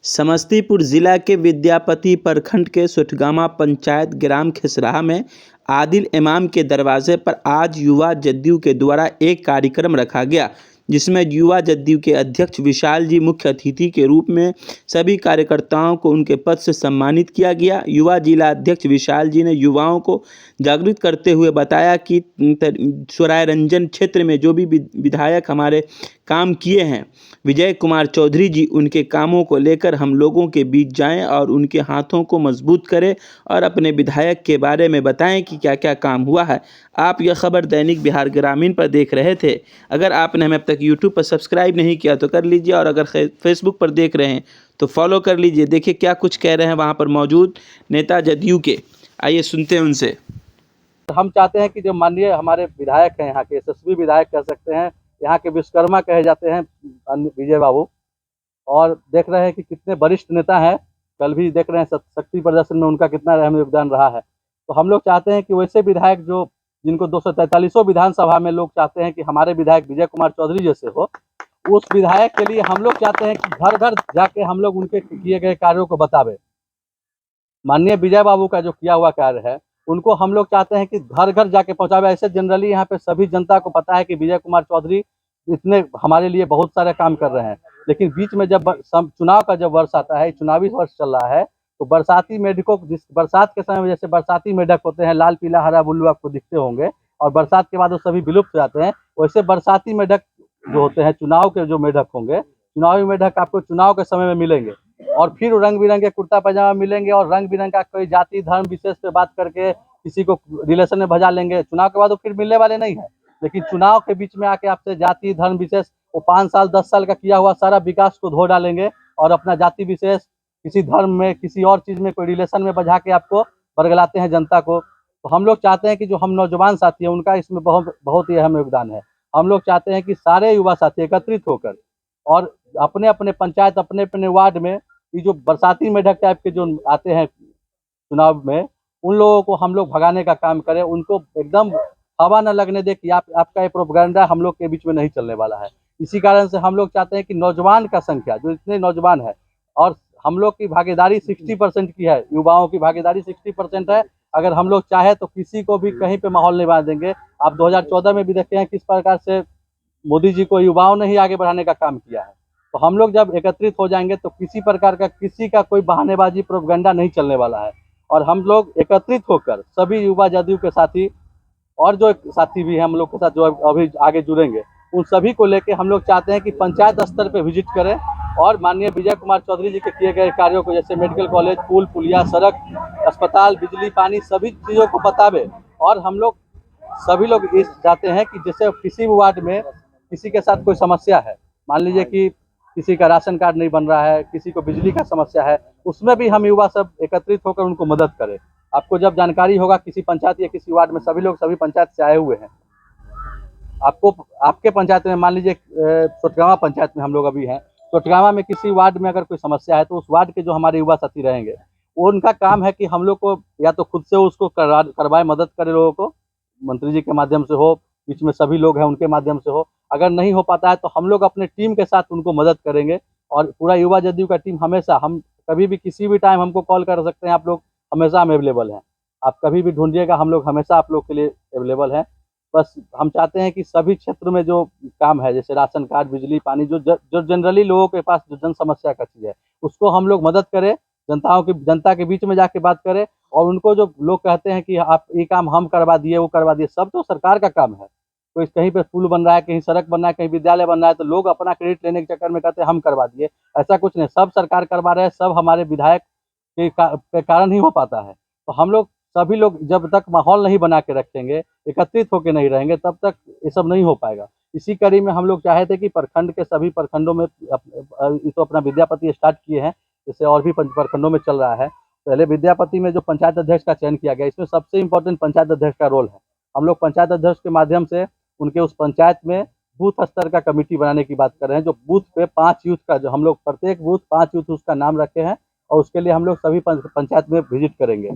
समस्तीपुर जिला के विद्यापति प्रखंड के सुठगामा पंचायत ग्राम खिसराहा में आदिल इमाम के दरवाजे पर आज युवा जदयू के द्वारा एक कार्यक्रम रखा गया, जिसमें युवा जदयू के अध्यक्ष विशाल जी मुख्य अतिथि के रूप में सभी कार्यकर्ताओं को उनके पद से सम्मानित किया गया। युवा जिला अध्यक्ष विशाल जी ने युवाओं को जागृत करते हुए बताया कि सरायरंजन क्षेत्र में जो भी विधायक हमारे काम किए हैं, विजय कुमार चौधरी जी उनके कामों को लेकर हम लोगों के बीच जाएं और उनके हाथों को मजबूत करें और अपने विधायक के बारे में बताएं कि क्या क्या काम हुआ है। आप यह खबर दैनिक बिहार ग्रामीण पर देख रहे थे। अगर आपने हमें अब तक यूट्यूब पर सब्सक्राइब नहीं किया तो कर लीजिए, और अगर फेसबुक पर देख रहे हैं तो फॉलो कर लीजिए। देखिए क्या कुछ कह रहे हैं वहाँ पर मौजूद नेता जदयू के, आइए सुनते हैं उनसे। हम चाहते हैं कि जो माननीय हमारे विधायक हैं, यहाँ के यशस्वी विधायक कह सकते हैं, यहाँ के विश्वकर्मा कहे जाते हैं विजय बाबू, और देख रहे हैं कि कितने वरिष्ठ नेता हैं। कल भी देख रहे हैं शक्ति प्रदर्शन में उनका कितना अहम योगदान रहा है। तो हम लोग चाहते हैं कि वैसे विधायक जो जिनको 243 विधानसभा में लोग चाहते हैं कि हमारे विधायक विजय कुमार चौधरी जैसे हो, उस विधायक के लिए हम लोग चाहते हैं कि घर घर जाके हम लोग उनके किए गए कार्यों को बतावे। माननीय विजय बाबू का जो किया हुआ कार्य है उनको हम लोग चाहते हैं कि घर घर जाके पहुंचावे। ऐसे जनरली यहाँ पे सभी जनता को पता है कि विजय कुमार चौधरी इतने हमारे लिए बहुत सारे काम कर रहे हैं, लेकिन बीच में जब चुनाव का जब वर्ष आता है, चुनावी वर्ष चल रहा है, तो बरसाती मेढकों, जिस बरसात के समय में जैसे बरसाती मेढक होते हैं, लाल पीला हरा बुल्लू आपको दिखते होंगे, और बरसात के बाद वो सभी विलुप्त हो जाते हैं, वैसे बरसाती मेढक जो होते हैं, चुनाव के जो मेढक होंगे, चुनावी मेढक आपको चुनाव के समय में मिलेंगे, और फिर रंग बिरंगे कुर्ता पैजामा मिलेंगे, और रंग बिरंग का कोई जाति धर्म विशेष पे बात करके किसी को रिलेशन में भजा लेंगे। चुनाव के बाद वो फिर मिलने वाले नहीं है, लेकिन चुनाव के बीच में आके आपसे जाति धर्म विशेष, वो 5 साल 10 साल का किया हुआ सारा विकास को धो डालेंगे, और अपना जाति विशेष किसी धर्म में, किसी और चीज में, कोई रिलेशन में बजा के आपको बरगलाते हैं जनता को। तो हम लोग चाहते हैं कि जो हम नौजवान साथी हैं उनका इसमें बहुत बहुत ही अहम योगदान है। हम लोग चाहते हैं कि सारे युवा साथी एकत्रित होकर और अपने अपने पंचायत, अपने अपने वार्ड में ये जो बरसाती मेढक टाइप के जो आते हैं चुनाव में, उन लोगों को हम लोग भगाने का काम करें। उनको एकदम हवा न लगने दे कि आपका ये प्रोपेगेंडा हम लोग के बीच में नहीं चलने वाला है। इसी कारण से हम लोग चाहते हैं कि नौजवान का संख्या जो इतने नौजवान है, और हम लोग की भागीदारी 60% की है, युवाओं की भागीदारी 60% है। अगर हम लोग चाहे तो किसी को भी कहीं पे माहौल नहीं बना देंगे। आप 2014 में भी देखे हैं किस प्रकार से मोदी जी को युवाओं ने ही आगे बढ़ाने का काम किया है। तो हम लोग जब एकत्रित हो जाएंगे तो किसी प्रकार का, किसी का कोई बहानेबाजी प्रोपेगेंडा नहीं चलने वाला है, और हम लोग एकत्रित होकर सभी युवा जदयू के साथी और जो साथी भी हैं हम लोग के साथ जो अभी आगे जुड़ेंगे, उन सभी को लेके हम लोग चाहते हैं कि पंचायत स्तर पे विजिट करें और माननीय विजय कुमार चौधरी जी के किए गए कार्यों को, जैसे मेडिकल कॉलेज, पुल पुलिया, सड़क, अस्पताल, बिजली, पानी, सभी चीज़ों को बतावे। और हम लोग सभी लोग इस चाहते हैं कि जैसे किसी भी वार्ड में किसी के साथ कोई समस्या है, मान लीजिए कि किसी का राशन कार्ड नहीं बन रहा है, किसी को बिजली का समस्या है, उसमें भी हम युवा सब एकत्रित होकर उनको मदद करें। आपको जब जानकारी होगा किसी पंचायत या किसी वार्ड में, सभी लोग सभी पंचायत से आए हुए हैं, आपको आपके पंचायत में, मान लीजिए सुठगामा पंचायत में हम लोग अभी हैं, सुठगामा में किसी वार्ड में अगर कोई समस्या है तो उस वार्ड के जो हमारे युवा साथी रहेंगे, वो उनका काम है कि हम लोग को या तो खुद से उसको करवाए, मदद करे लोगों को, मंत्री जी के माध्यम से हो, बीच में सभी लोग हैं उनके माध्यम से हो। अगर नहीं हो पाता है तो हम लोग अपने टीम के साथ उनको मदद करेंगे, और पूरा युवा जदयू का टीम हमेशा, हम कभी भी किसी भी टाइम हमको कॉल कर सकते हैं। आप लोग हमेशा हम अवेलेबल हैं, आप कभी भी ढूंढिएगा, हम लोग हमेशा आप लोग के लिए अवेलेबल हैं। बस हम चाहते हैं कि सभी क्षेत्र में जो काम है, जैसे राशन कार्ड, बिजली, पानी, जो जनरली लोगों के पास जो जन समस्या का चीज़ है, उसको हम लोग मदद करें, जनता के बीच में जाके बात करें। और उनको जो लोग कहते हैं कि आप ये काम हम करवा दिए, वो करवा दिए, सब तो सरकार का काम है। कोई कहीं पे पुल बन रहा है, कहीं सड़क बन रहा है, कहीं विद्यालय बन रहा है, तो लोग अपना क्रेडिट लेने के चक्कर में कहते हैं हम करवा दिए। ऐसा कुछ नहीं, सब सरकार करवा रहे हैं, सब हमारे विधायक के कारण ही हो पाता है। तो हम लोग सभी लोग जब तक माहौल नहीं बना के रखेंगे, एकत्रित होकर नहीं रहेंगे, तब तक ये सब नहीं हो पाएगा। इसी कड़ी में हम लोग चाहे थे कि प्रखंड के सभी प्रखंडों में, तो अपना विद्यापति स्टार्ट किए हैं, जैसे और भी प्रखंडों में चल रहा है। पहले विद्यापति में जो पंचायत अध्यक्ष का चयन किया गया, इसमें सबसे इम्पोर्टेंट पंचायत अध्यक्ष का रोल है। हम लोग पंचायत अध्यक्ष के माध्यम से उनके उस पंचायत में बूथ स्तर का कमेटी बनाने की बात कर रहे हैं, जो बूथ पे 5 यूथ का, जो हम लोग प्रत्येक बूथ 5 यूथ उसका नाम रखे हैं, और उसके लिए हम लोग सभी पंचायत में विजिट करेंगे।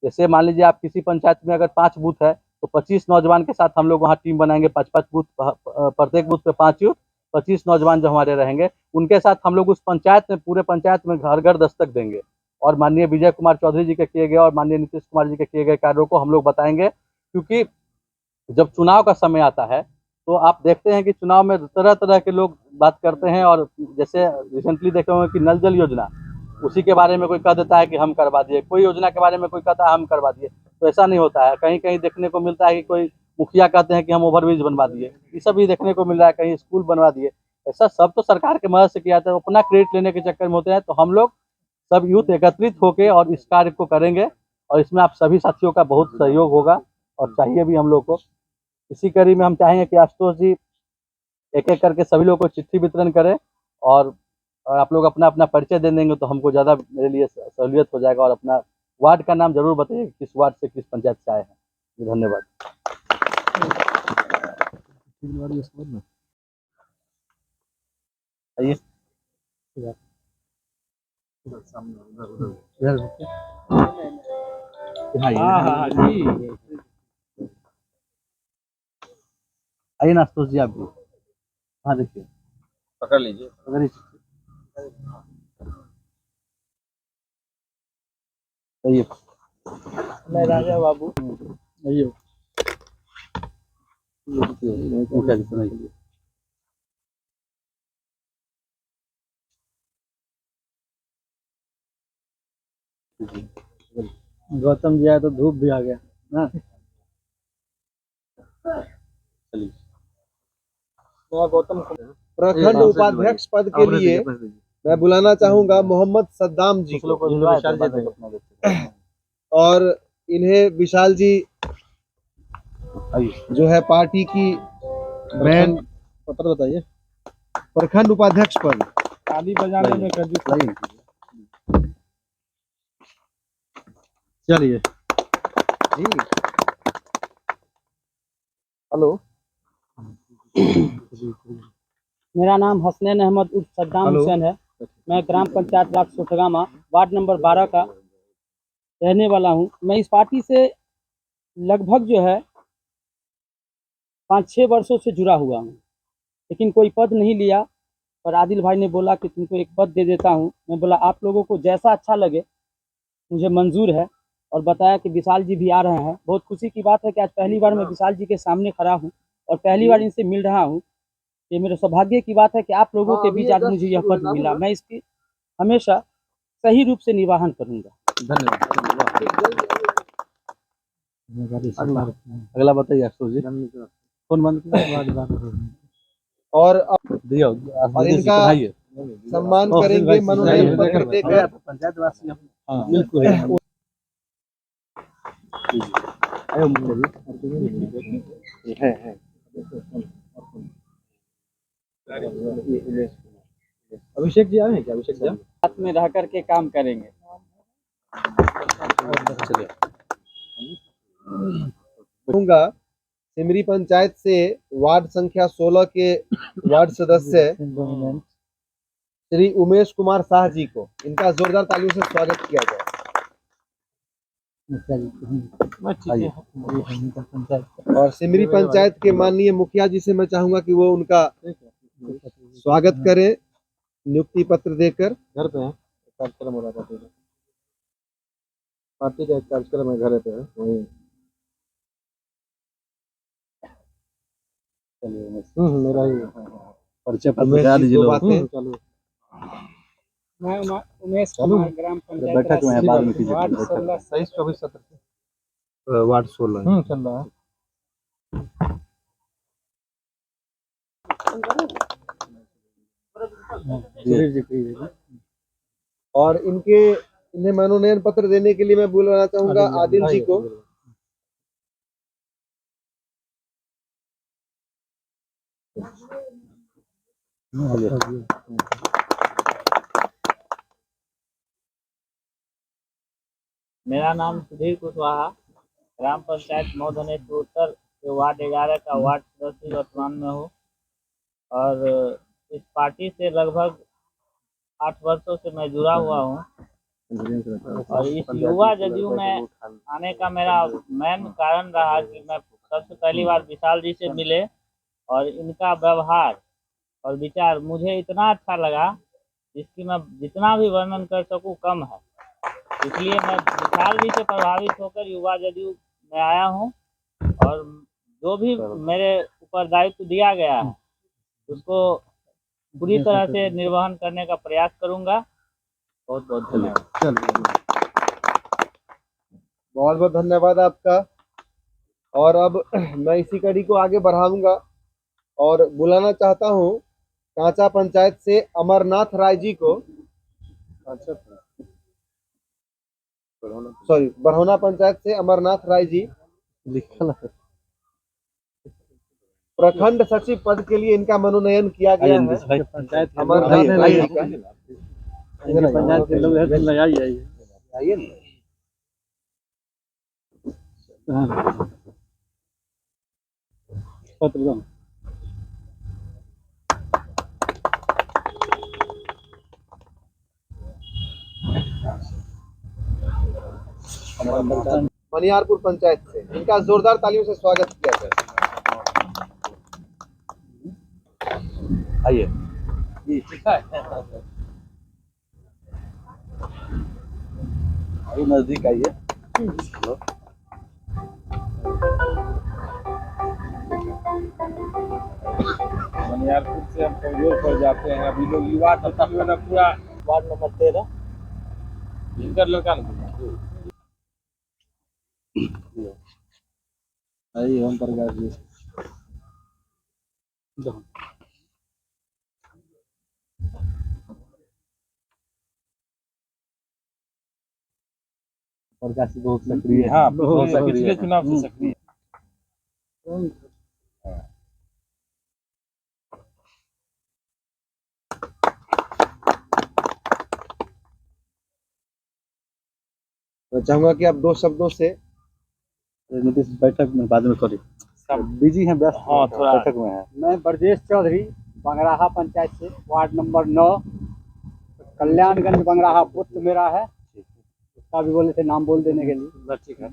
जैसे मान लीजिए आप किसी पंचायत में अगर 5 बूथ है तो 25 नौजवान के साथ हम लोग वहाँ टीम बनाएंगे, 5-5 बूथ, प्रत्येक बूथ पे 5 यूथ, 25 नौजवान जो हमारे रहेंगे, उनके साथ हम लोग उस पंचायत में, पूरे पंचायत में घर घर दस्तक देंगे और माननीय विजय कुमार चौधरी जी के किए गए और माननीय नीतीश कुमार जी के किए गए कार्यों को हम लोग बताएंगे। क्योंकि जब चुनाव का समय आता है तो आप देखते हैं कि चुनाव में तरह तरह के लोग बात करते हैं, और जैसे रिसेंटली देखे होंगे कि नल जल योजना, उसी के बारे में कोई कह देता है कि हम करवा दिए, कोई योजना के बारे में कोई कहता है हम करवा दिए। तो ऐसा नहीं होता है। कहीं कहीं देखने को मिलता है कि कोई मुखिया कहते हैं कि हम ओवरब्रिज बनवा दिए, ये सब भी देखने को मिल रहा है, कहीं स्कूल बनवा दिए। ऐसा सब तो सरकार की मदद से किया था, अपना क्रेडिट लेने के चक्कर में होते हैं। तो हम लोग सब यूथ एकत्रित होकर और इस कार्य को करेंगे, और इसमें आप सभी साथियों का बहुत सहयोग होगा और चाहिए भी हम लोग को। इसी कड़ी में हम चाहेंगे कि आशुतोष जी एक एक करके सभी लोगों को चिट्ठी वितरण करें, और आप लोग अपना अपना परिचय दे देंगे तो हमको ज़्यादा मेरे लिए सहूलियत हो जाएगा। और अपना वार्ड का नाम जरूर बताइए, किस वार्ड से किस पंचायत से आए हैं। धन्यवाद। आइए आइए ना आशुतोष जी, आप भी। हाँ देखिए, पकड़ लीजिए। अगर आइए मैं राजा बाबू। आइए उठा जी, सुनाइए। गौतम जी आया तो धूप भी आ गया ना। चलिए, मैं गौतम प्रखंड उपाध्यक्ष पद के लिए मैं बुलाना चाहूंगा मोहम्मद सद्दाम जी कुछ को, लोग को विशाल जी देंगे। और इन्हें विशाल जी आइए, जो है पार्टी की बैन पता बताइए। प्रखंड उपाध्यक्ष पद। ताली बजाने में कंजूस लाइए, चलिए। हेलो, मेरा नाम हसनैन अहमद उर्फ सद्दाम हेलो। हुसैन है। मैं ग्राम पंचायत ब्लॉक सोठगामा वार्ड नंबर 12 का रहने वाला हूं। मैं इस पार्टी से लगभग जो है 5-6 वर्षों से जुड़ा हुआ हूं, लेकिन कोई पद नहीं लिया। पर आदिल भाई ने बोला कि तुमको एक पद दे देता हूं। मैं बोला आप लोगों को जैसा अच्छा लगे, मुझे मंजूर है। और बताया कि विशाल जी भी आ रहे हैं। बहुत खुशी की बात है कि आज पहली बार मैं विशाल जी के सामने खड़ा हूं और पहली बार इनसे मिल रहा हूं। ये मेरे सौभाग्य की बात है कि आप लोगों के बीच आज मुझे यह पद मिला। मैं इसकी हमेशा सही रूप से निर्वहन करूंगा। अगला बताइए आशुतोष जी। फोन बंद और अब दिया और इनका सम्मान करेंगे मनोनयन पत्र देकर। पंचायतवासी। हाँ बिल्कुल। अभिषेक जी आ रहे हैं क्या? अभिषेक जी साथ में रह करके काम करेंगे। दूंगा सिमरी पंचायत से वार्ड संख्या 16 के वार्ड सदस्य श्री उमेश कुमार शाह जी को। इनका जोरदार तालियों से स्वागत किया जाए। और सिमरी पंचायत के माननीय मुखिया जी से मैं चाहूंगा कि वो उनका स्वागत करें नियुक्ति पत्र देकर। घर पे है, कार्यक्रम हो रहा था पार्टी का, कार्यक्रम है घर पे है वहीं। चलिए, मेरा ही परिचय पत्र बता दीजिए लोग। मैं उमेश कुमार ग्राम पंचायत बैठक में है, बाद में कीजिए। वार्ड 16 23-24 वार्ड 16 चल रहा है। और इन्हें मनोनयन पत्र देने के लिए मैं बुलाना चाहूंगा आदिल जी को। मेरा नाम सुधीर कुशवाहा, ग्राम पंचायत मौधनेश्वर उत्तर के वार्ड 11 का वार्ड सदस्य वर्तमान में हूँ। और इस पार्टी से लगभग 8 वर्षों से मैं जुड़ा हुआ हूँ। और इस युवा जदयू में आने का मेरा मेन कारण रहा कि मैं सबसे पहली बार विशाल जी से मिले और इनका व्यवहार और विचार मुझे इतना अच्छा लगा जिसकी मैं जितना भी वर्णन कर सकूं कम है। इसलिए मैं विशाल जी से प्रभावित होकर युवा जदयू में आया हूं और जो भी मेरे ऊपर दायित्व दिया गया है उसको पूरी तरह से निर्वहन करने का प्रयास करूंगा। बहुत बहुत धन्यवाद। बहुत बहुत धन्यवाद आपका। और अब मैं इसी कड़ी को आगे बढ़ाऊंगा और बुलाना चाहता हूं कांचा पंचायत से अमरनाथ राय जी को। सॉरी, बरहौना पंचायत से अमरनाथ राय जी प्रखंड सचिव पद के लिए इनका मनोनयन किया गया है। अमरनाथ राय जी का पंचायत के लोग आइए मनियारपुर पंचायत से इनका जोरदार तालियों से स्वागत किया जाए। आइए नजदीक आइए। मनियारपुर से हम कमजोर पड़ जाते हैं। अभी लोग युवा पूरा वार्ड नंबर 13 इनका लड़का आइए ओम प्रकाश जी। प्रकाश जी बहुत सक्रिय है। हाँ, पिछले चुनाव से सक्रिय। मैं चाहूंगा कि आप दो शब्दों से नीतीश बैठक में बाद में करें, बिजी हैं, व्यस्त हाँ, थोड़ा बैठक में है। मैं ब्रजेश चौधरी बंगराहा पंचायत से वार्ड नंबर 9 कल्याणगंज बंगराहा पुत्र मेरा है। उसका भी बोले थे नाम बोल देने के लिए। ठीक है।